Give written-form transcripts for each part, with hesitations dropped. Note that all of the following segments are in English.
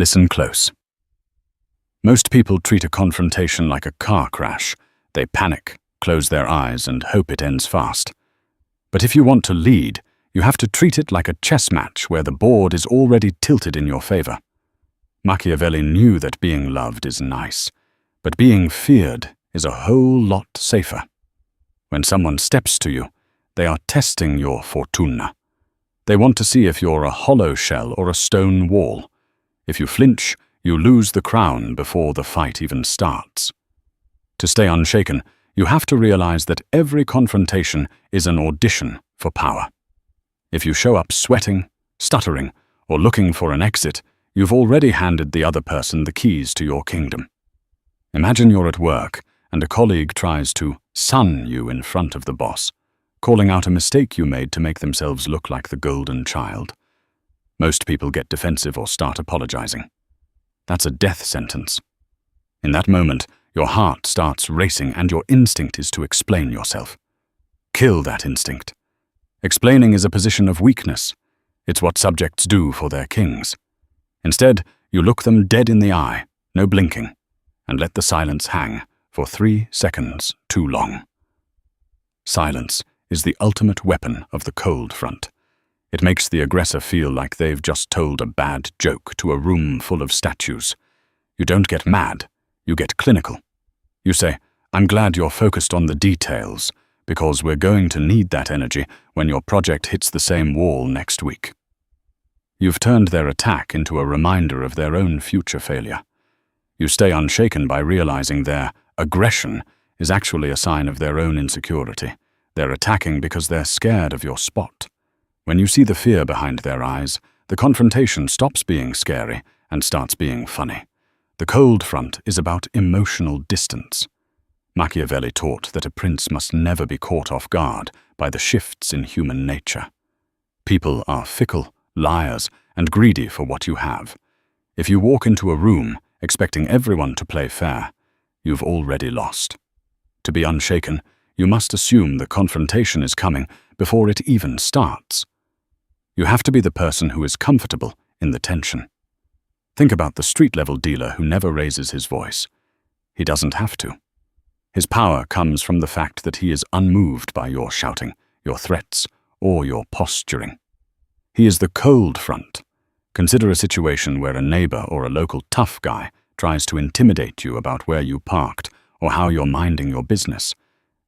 Listen close. Most people treat a confrontation like a car crash. They panic, close their eyes, and hope it ends fast. But if you want to lead, you have to treat it like a chess match where the board is already tilted in your favor. Machiavelli knew that being loved is nice, but being feared is a whole lot safer. When someone steps to you, they are testing your fortuna. They want to see if you're a hollow shell or a stone wall. If you flinch, you lose the crown before the fight even starts. To stay unshaken, you have to realize that every confrontation is an audition for power. If you show up sweating, stuttering, or looking for an exit, you've already handed the other person the keys to your kingdom. Imagine you're at work and a colleague tries to sun you in front of the boss, calling out a mistake you made to make themselves look like the golden child. Most people get defensive or start apologizing. That's a death sentence. In that moment, your heart starts racing and your instinct is to explain yourself. Kill that instinct. Explaining is a position of weakness. It's what subjects do for their kings. Instead, you look them dead in the eye, no blinking, and let the silence hang for 3 seconds too long. Silence is the ultimate weapon of the cold front. It makes the aggressor feel like they've just told a bad joke to a room full of statues. You don't get mad, you get clinical. You say, "I'm glad you're focused on the details, because we're going to need that energy when your project hits the same wall next week." You've turned their attack into a reminder of their own future failure. You stay unshaken by realizing their aggression is actually a sign of their own insecurity. They're attacking because they're scared of your spot. When you see the fear behind their eyes, the confrontation stops being scary and starts being funny. The cold front is about emotional distance. Machiavelli taught that a prince must never be caught off guard by the shifts in human nature. People are fickle, liars, and greedy for what you have. If you walk into a room expecting everyone to play fair, you've already lost. To be unshaken, you must assume the confrontation is coming before it even starts. You have to be the person who is comfortable in the tension. Think about the street-level dealer who never raises his voice. He doesn't have to. His power comes from the fact that he is unmoved by your shouting, your threats, or your posturing. He is the cold front. Consider a situation where a neighbor or a local tough guy tries to intimidate you about where you parked or how you're minding your business.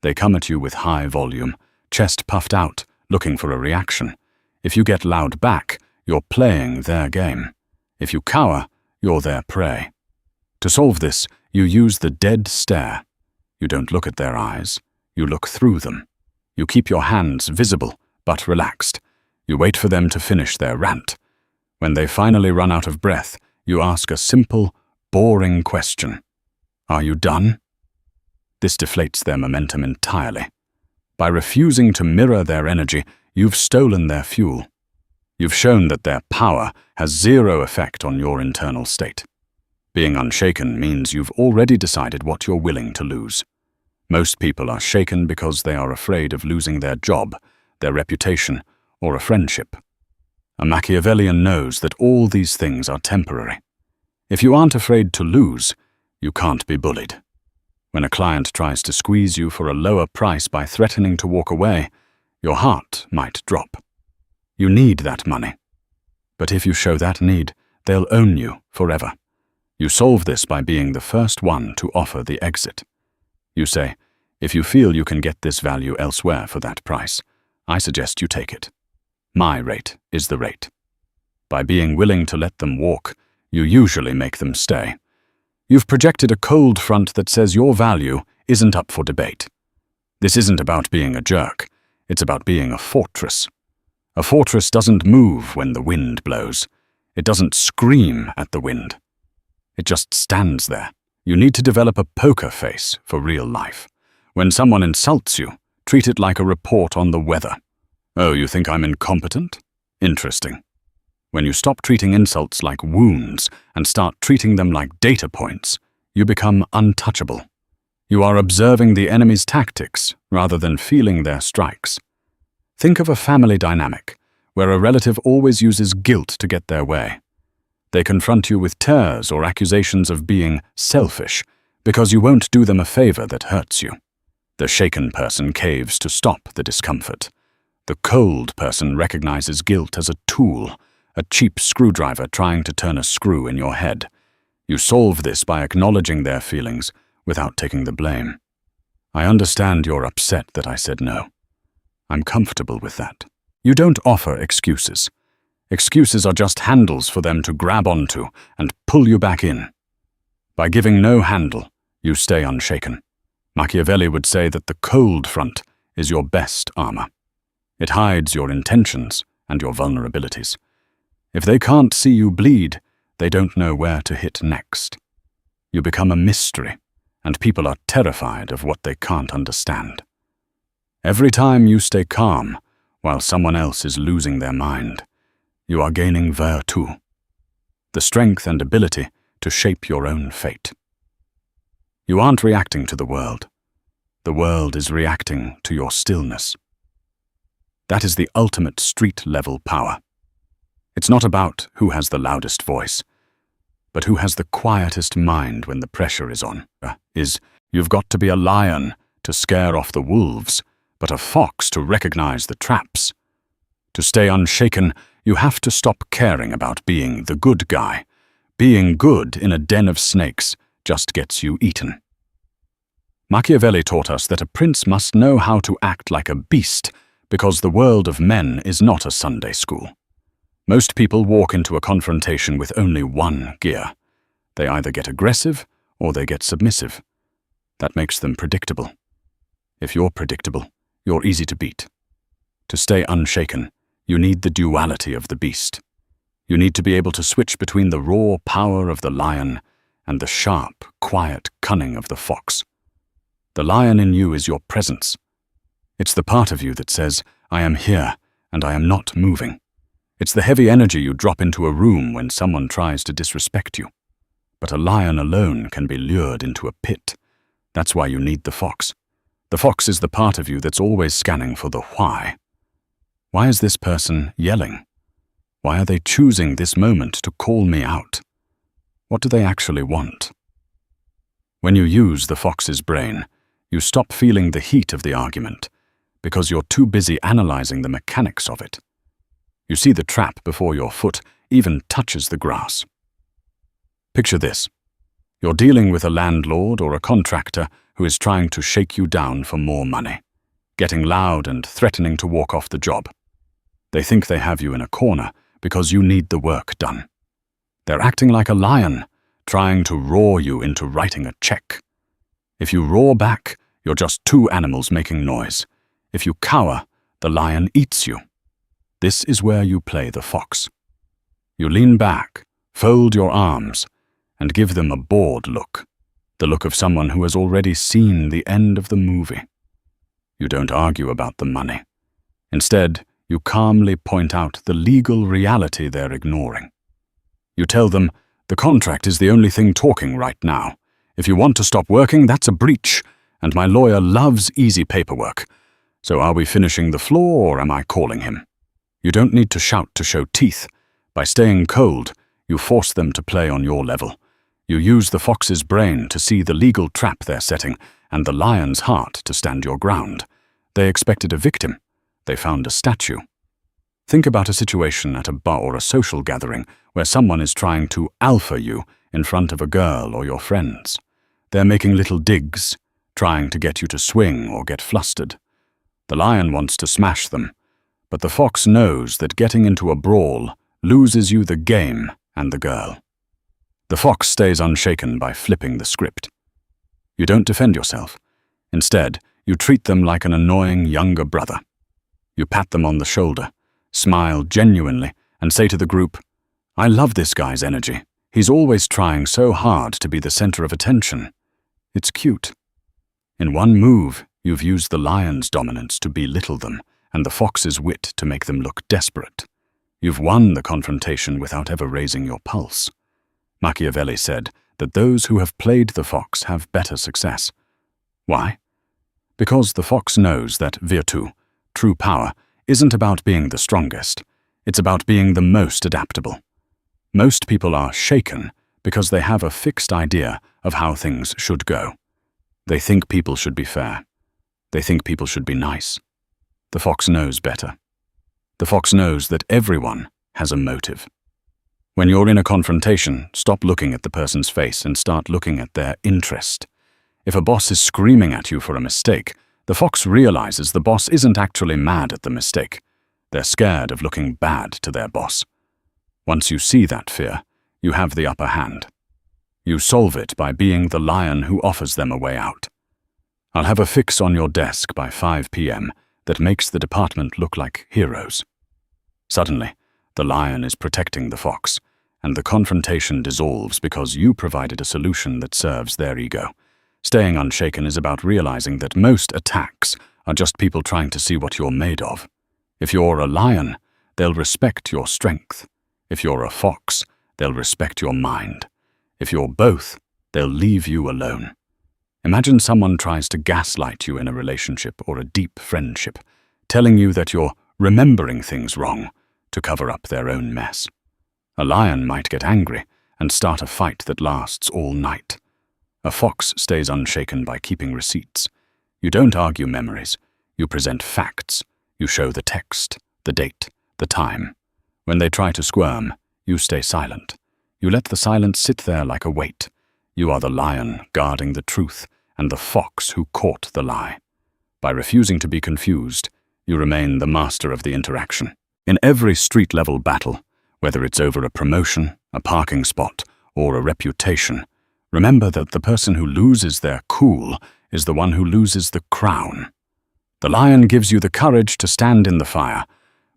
They come at you with high volume, chest puffed out, looking for a reaction. If you get loud back, you're playing their game. If you cower, you're their prey. To solve this, you use the dead stare. You don't look at their eyes, you look through them. You keep your hands visible, but relaxed. You wait for them to finish their rant. When they finally run out of breath, you ask a simple, boring question. Are you done? This deflates their momentum entirely. By refusing to mirror their energy, you've stolen their fuel. You've shown that their power has zero effect on your internal state. Being unshaken means you've already decided what you're willing to lose. Most people are shaken because they are afraid of losing their job, their reputation, or a friendship. A Machiavellian knows that all these things are temporary. If you aren't afraid to lose, you can't be bullied. When a client tries to squeeze you for a lower price by threatening to walk away, your heart might drop. You need that money. But if you show that need, they'll own you forever. You solve this by being the first one to offer the exit. You say, "If you feel you can get this value elsewhere for that price, I suggest you take it. My rate is the rate." By being willing to let them walk, you usually make them stay. You've projected a cold front that says your value isn't up for debate. This isn't about being a jerk. It's about being a fortress. A fortress doesn't move when the wind blows. It doesn't scream at the wind. It just stands there. You need to develop a poker face for real life. When someone insults you, treat it like a report on the weather. "Oh, you think I'm incompetent? Interesting." When you stop treating insults like wounds and start treating them like data points, you become untouchable. You are observing the enemy's tactics rather than feeling their strikes. Think of a family dynamic where a relative always uses guilt to get their way. They confront you with tears or accusations of being selfish because you won't do them a favor that hurts you. The shaken person caves to stop the discomfort. The cold person recognizes guilt as a tool, a cheap screwdriver trying to turn a screw in your head. You solve this by acknowledging their feelings without taking the blame. I understand you're upset that I said no. I'm comfortable with that. You don't offer excuses. Excuses are just handles for them to grab onto and pull you back in. By giving no handle, you stay unshaken. Machiavelli would say that the cold front is your best armor. It hides your intentions and your vulnerabilities. If they can't see you bleed, they don't know where to hit next. You become a mystery, and people are terrified of what they can't understand. Every time you stay calm while someone else is losing their mind, you are gaining virtù, the strength and ability to shape your own fate. You aren't reacting to the world. The world is reacting to your stillness. That is the ultimate street-level power. It's not about who has the loudest voice, but who has the quietest mind when the pressure is on. You've got to be a lion to scare off the wolves, but a fox to recognize the traps. To stay unshaken, you have to stop caring about being the good guy. Being good in a den of snakes just gets you eaten. Machiavelli taught us that a prince must know how to act like a beast because the world of men is not a Sunday school. Most people walk into a confrontation with only one gear. They either get aggressive or they get submissive. That makes them predictable. If you're predictable, you're easy to beat. To stay unshaken, you need the duality of the beast. You need to be able to switch between the raw power of the lion and the sharp, quiet cunning of the fox. The lion in you is your presence. It's the part of you that says, I am here and I am not moving. It's the heavy energy you drop into a room when someone tries to disrespect you. But a lion alone can be lured into a pit. That's why you need the fox. The fox is the part of you that's always scanning for the why. Why is this person yelling? Why are they choosing this moment to call me out? What do they actually want? When you use the fox's brain, you stop feeling the heat of the argument because you're too busy analyzing the mechanics of it. You see the trap before your foot even touches the grass. Picture this. You're dealing with a landlord or a contractor who is trying to shake you down for more money, getting loud and threatening to walk off the job. They think they have you in a corner because you need the work done. They're acting like a lion, trying to roar you into writing a check. If you roar back, you're just two animals making noise. If you cower, the lion eats you. This is where you play the fox. You lean back, fold your arms, and give them a bored look, the look of someone who has already seen the end of the movie. You don't argue about the money. Instead, you calmly point out the legal reality they're ignoring. You tell them, the contract is the only thing talking right now. If you want to stop working, that's a breach, and my lawyer loves easy paperwork. So are we finishing the floor or am I calling him? You don't need to shout to show teeth. By staying cold, you force them to play on your level. You use the fox's brain to see the legal trap they're setting and the lion's heart to stand your ground. They expected a victim. They found a statue. Think about a situation at a bar or a social gathering where someone is trying to alpha you in front of a girl or your friends. They're making little digs, trying to get you to swing or get flustered. The lion wants to smash them, but the fox knows that getting into a brawl loses you the game and the girl. The fox stays unshaken by flipping the script. You don't defend yourself. Instead, you treat them like an annoying younger brother. You pat them on the shoulder, smile genuinely, and say to the group, I love this guy's energy. He's always trying so hard to be the center of attention. It's cute. In one move, you've used the lion's dominance to belittle them and the fox's wit to make them look desperate. You've won the confrontation without ever raising your pulse. Machiavelli said that those who have played the fox have better success. Why? Because the fox knows that virtù, true power, isn't about being the strongest. It's about being the most adaptable. Most people are shaken because they have a fixed idea of how things should go. They think people should be fair. They think people should be nice. The fox knows better. The fox knows that everyone has a motive. When you're in a confrontation, stop looking at the person's face and start looking at their interest. If a boss is screaming at you for a mistake, the fox realizes the boss isn't actually mad at the mistake. They're scared of looking bad to their boss. Once you see that fear, you have the upper hand. You solve it by being the lion who offers them a way out. I'll have a fix on your desk by 5 p.m. that makes the department look like heroes. Suddenly, the lion is protecting the fox, and the confrontation dissolves because you provided a solution that serves their ego. Staying unshaken is about realizing that most attacks are just people trying to see what you're made of. If you're a lion, they'll respect your strength. If you're a fox, they'll respect your mind. If you're both, they'll leave you alone. Imagine someone tries to gaslight you in a relationship or a deep friendship, telling you that you're remembering things wrong to cover up their own mess. A lion might get angry and start a fight that lasts all night. A fox stays unshaken by keeping receipts. You don't argue memories. You present facts. You show the text, the date, the time. When they try to squirm, you stay silent. You let the silence sit there like a weight. You are the lion guarding the truth and the fox who caught the lie. By refusing to be confused, you remain the master of the interaction. In every street-level battle, whether it's over a promotion, a parking spot, or a reputation, remember that the person who loses their cool is the one who loses the crown. The lion gives you the courage to stand in the fire,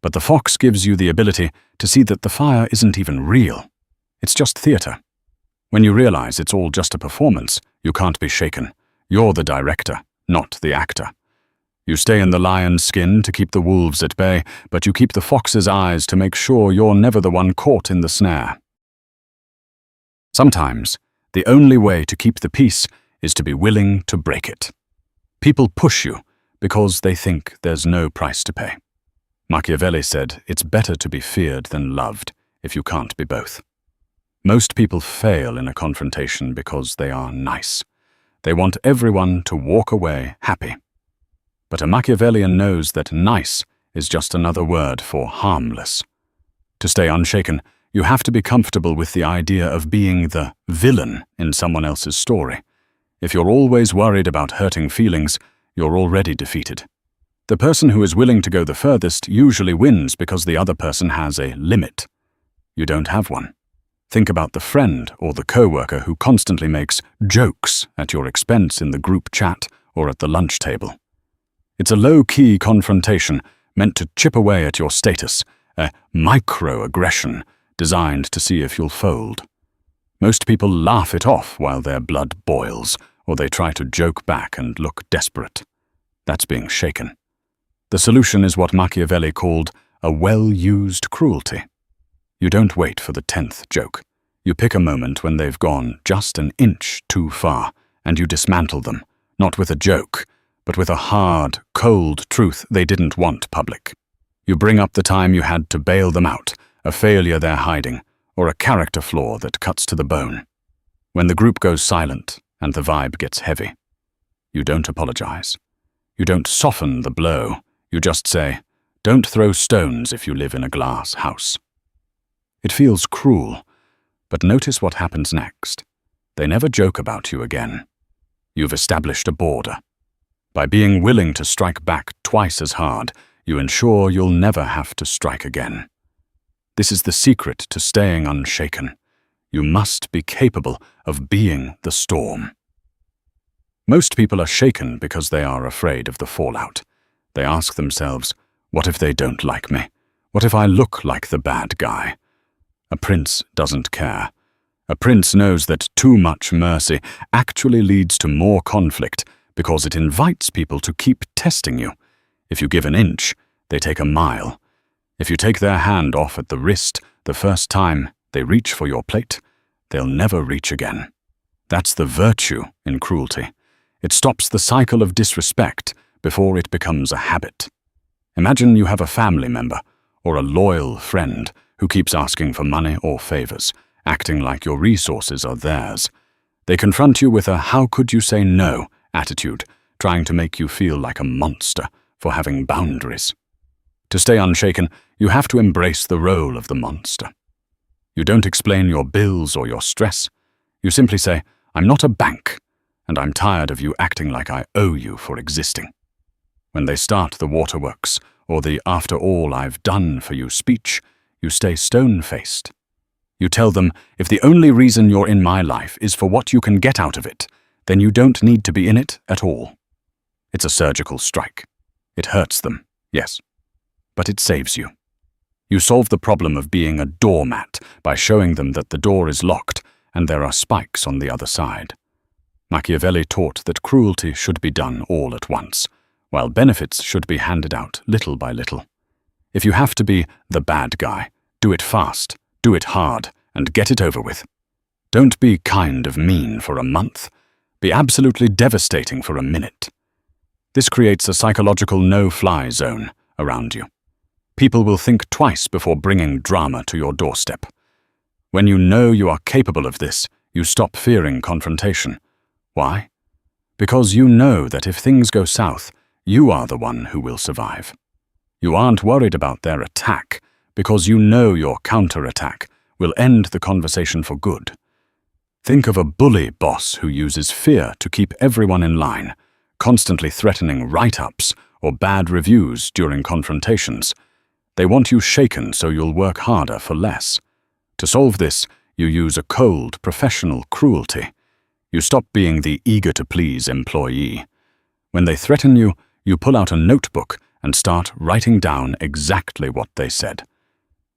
but the fox gives you the ability to see that the fire isn't even real. It's just theater. When you realize it's all just a performance, you can't be shaken. You're the director, not the actor. You stay in the lion's skin to keep the wolves at bay, but you keep the fox's eyes to make sure you're never the one caught in the snare. Sometimes, the only way to keep the peace is to be willing to break it. People push you because they think there's no price to pay. Machiavelli said, "It's better to be feared than loved if you can't be both." Most people fail in a confrontation because they are nice. They want everyone to walk away happy. But a Machiavellian knows that nice is just another word for harmless. To stay unshaken, you have to be comfortable with the idea of being the villain in someone else's story. If you're always worried about hurting feelings, you're already defeated. The person who is willing to go the furthest usually wins because the other person has a limit. You don't have one. Think about the friend or the coworker who constantly makes jokes at your expense in the group chat or at the lunch table. It's a low-key confrontation meant to chip away at your status, a microaggression designed to see if you'll fold. Most people laugh it off while their blood boils, or they try to joke back and look desperate. That's being shaken. The solution is what Machiavelli called a well-used cruelty. You don't wait for the 10th joke. You pick a moment when they've gone just an inch too far, and you dismantle them, not with a joke, but with a hard, cold truth they didn't want public. You bring up the time you had to bail them out, a failure they're hiding, or a character flaw that cuts to the bone. When the group goes silent and the vibe gets heavy, you don't apologize. You don't soften the blow. You just say, "Don't throw stones if you live in a glass house." It feels cruel, but notice what happens next. They never joke about you again. You've established a border. By being willing to strike back twice as hard, you ensure you'll never have to strike again. This is the secret to staying unshaken. You must be capable of being the storm. Most people are shaken because they are afraid of the fallout. They ask themselves, what if they don't like me? What if I look like the bad guy? A prince doesn't care. A prince knows that too much mercy actually leads to more conflict because it invites people to keep testing you. If you give an inch, they take a mile. If you take their hand off at the wrist the first time they reach for your plate, they'll never reach again. That's the virtue in cruelty. It stops the cycle of disrespect before it becomes a habit. Imagine you have a family member or a loyal friend who keeps asking for money or favors, acting like your resources are theirs. They confront you with a "how could you say no" attitude, trying to make you feel like a monster for having boundaries. To stay unshaken, you have to embrace the role of the monster. You don't explain your bills or your stress. You simply say, "I'm not a bank, and I'm tired of you acting like I owe you for existing." When they start the waterworks, or the "after all I've done for you" speech, you stay stone-faced. You tell them, if the only reason you're in my life is for what you can get out of it, then you don't need to be in it at all. It's a surgical strike. It hurts them, yes, but it saves you. You solve the problem of being a doormat by showing them that the door is locked and there are spikes on the other side. Machiavelli taught that cruelty should be done all at once, while benefits should be handed out little by little. If you have to be the bad guy, do it fast, do it hard, and get it over with. Don't be kind of mean for a month. Be absolutely devastating for a minute. This creates a psychological no-fly zone around you. People will think twice before bringing drama to your doorstep. When you know you are capable of this, you stop fearing confrontation. Why? Because you know that if things go south, you are the one who will survive. You aren't worried about their attack because you know your counterattack will end the conversation for good. Think of a bully boss who uses fear to keep everyone in line, constantly threatening write-ups or bad reviews during confrontations. They want you shaken so you'll work harder for less. To solve this, you use a cold, professional cruelty. You stop being the eager-to-please employee. When they threaten you, you pull out a notebook and start writing down exactly what they said.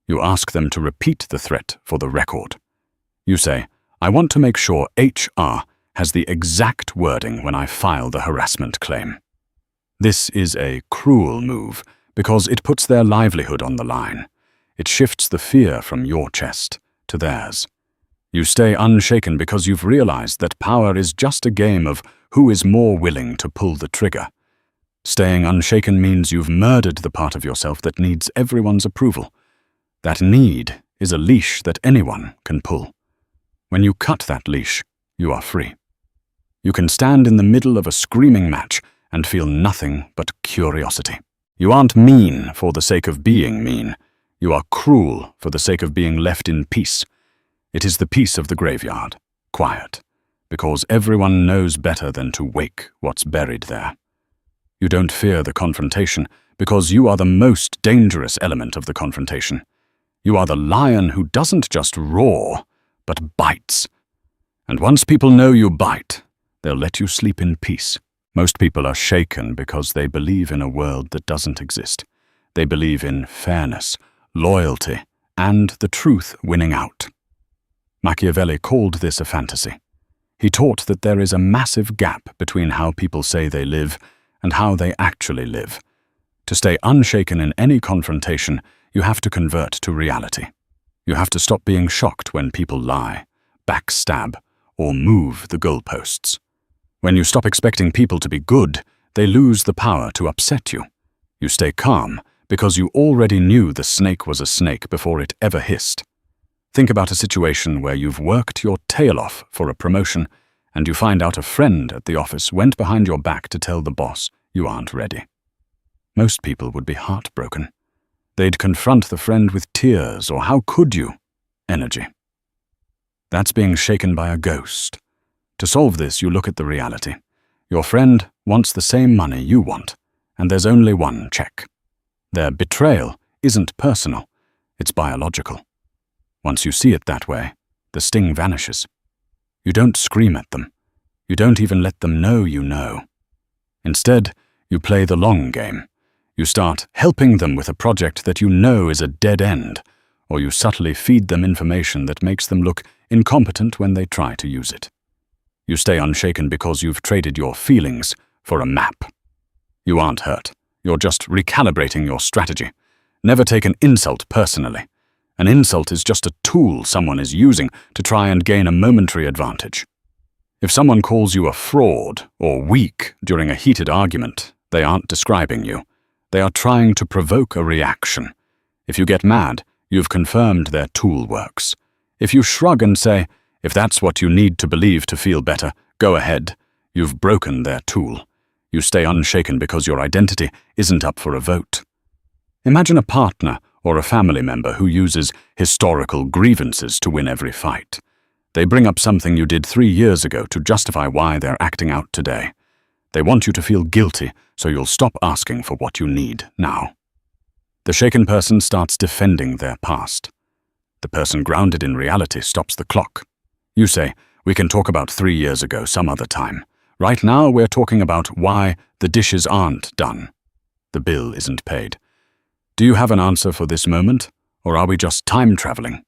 You ask them to repeat the threat for the record. You say, "I want to make sure HR has the exact wording when I file the harassment claim." This is a cruel move because it puts their livelihood on the line. It shifts the fear from your chest to theirs. You stay unshaken because you've realized that power is just a game of who is more willing to pull the trigger. Staying unshaken means you've murdered the part of yourself that needs everyone's approval. That need is a leash that anyone can pull. When you cut that leash, you are free. You can stand in the middle of a screaming match and feel nothing but curiosity. You aren't mean for the sake of being mean. You are cruel for the sake of being left in peace. It is the peace of the graveyard, quiet, because everyone knows better than to wake what's buried there. You don't fear the confrontation because you are the most dangerous element of the confrontation. You are the lion who doesn't just roar, but bites. And once people know you bite, they'll let you sleep in peace. Most people are shaken because they believe in a world that doesn't exist. They believe in fairness, loyalty, and the truth winning out. Machiavelli called this a fantasy. He taught that there is a massive gap between how people say they live and how they actually live. To stay unshaken in any confrontation, you have to convert to reality. You have to stop being shocked when people lie, backstab, or move the goalposts. When you stop expecting people to be good, they lose the power to upset you. You stay calm because you already knew the snake was a snake before it ever hissed. Think about a situation where you've worked your tail off for a promotion and you find out a friend at the office went behind your back to tell the boss you aren't ready. Most people would be heartbroken. They'd confront the friend with tears or "how could you?" energy. That's being shaken by a ghost. To solve this, you look at the reality. Your friend wants the same money you want, and there's only one check. Their betrayal isn't personal, it's biological. Once you see it that way, the sting vanishes. You don't scream at them. You don't even let them know you know. Instead, you play the long game. You start helping them with a project that you know is a dead end, or you subtly feed them information that makes them look incompetent when they try to use it. You stay unshaken because you've traded your feelings for a map. You aren't hurt. You're just recalibrating your strategy. Never take an insult personally. An insult is just a tool someone is using to try and gain a momentary advantage. If someone calls you a fraud or weak during a heated argument, they aren't describing you. They are trying to provoke a reaction. If you get mad, you've confirmed their tool works. If you shrug and say, "If that's what you need to believe to feel better, go ahead," you've broken their tool. You stay unshaken because your identity isn't up for a vote. Imagine a partner or a family member who uses historical grievances to win every fight. They bring up something you did 3 years ago to justify why they're acting out today. They want you to feel guilty, so you'll stop asking for what you need now. The shaken person starts defending their past. The person grounded in reality stops the clock. You say, "We can talk about 3 years ago some other time. Right now we're talking about why the dishes aren't done. The bill isn't paid. Do you have an answer for this moment, or are we just time traveling?"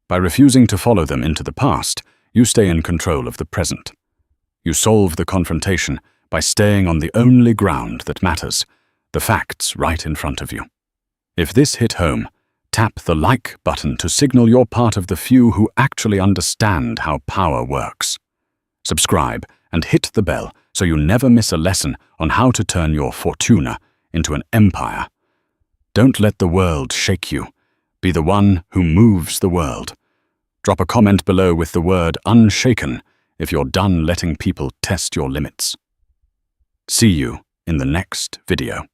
By refusing to follow them into the past, you stay in control of the present. You solve the confrontation by staying on the only ground that matters, the facts right in front of you. If this hit home, tap the like button to signal you're part of the few who actually understand how power works. Subscribe and hit the bell so you never miss a lesson on how to turn your fortuna into an empire. Don't let the world shake you. Be the one who moves the world. Drop a comment below with the word "unshaken" if you're done letting people test your limits. See you in the next video.